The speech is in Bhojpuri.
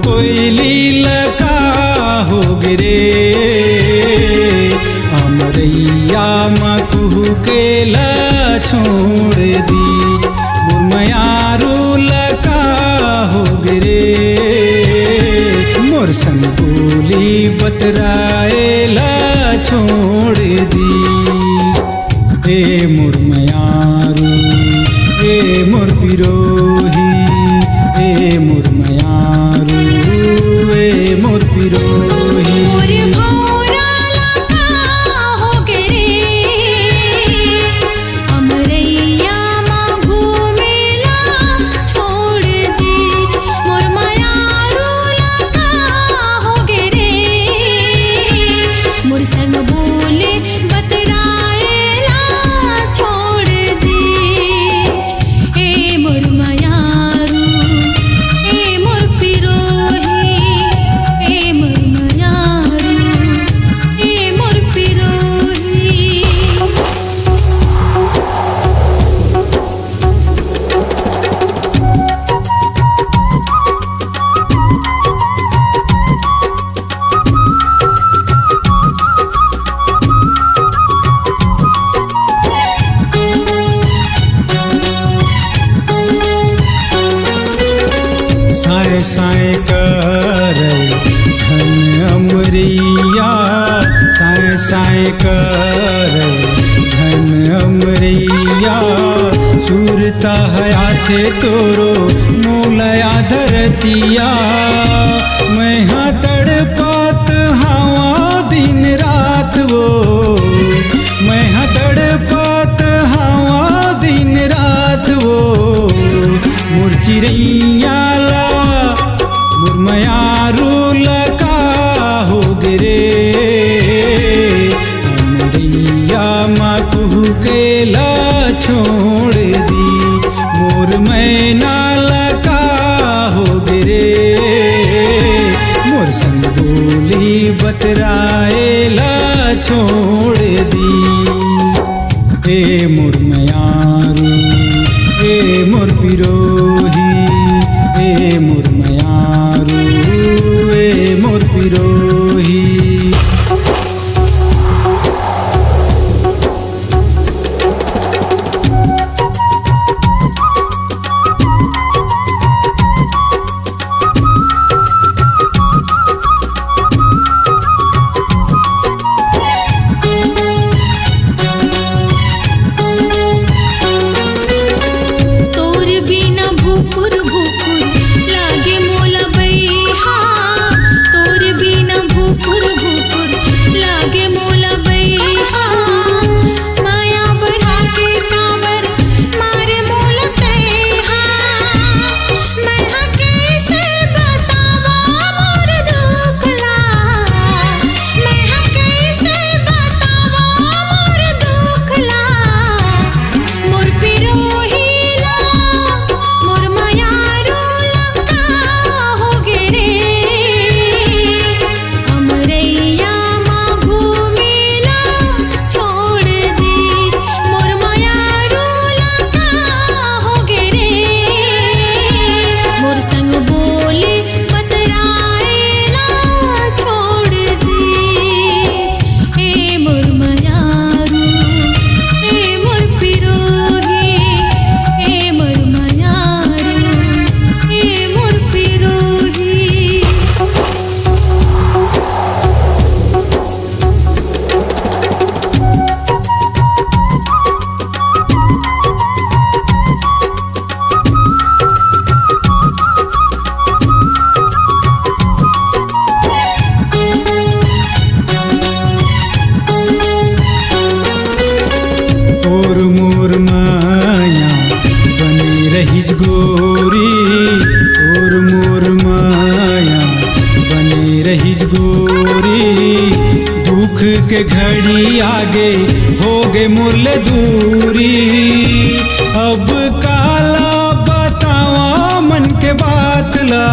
कोयली लका हो गिरे अमरैया मकुहू के ला छोड़ दी मुरमयारू लका हो गिरे मोर संग बोली बतराए ला छोड़ दी ए मुरमयारू ए मोर पिरोही ए मुरमयारू ए मोर पिरोही साए कर धन अमरिया साए साए कर धन अमरिया सुरता हयाथे तोरो मोलया धरतिया मैं हाँ तड़पात हवा दिन रात वो मैं हाँ तड़पात हवा दिन रात वो मुरचिरैया मुरमयारू लका हो गिरे अमरैया मकुहू के ला छोड़ दी मोर मैना लका हो गिरे मोर संग बोली बतराए ला छोड़ दी ए मुरमयारू ए मोर पिरोही ए मुरमयारू ए मोर पिरोही के घड़ी आगे हो गए मुरले दूरी। अब काला बतावा मन के बात ला,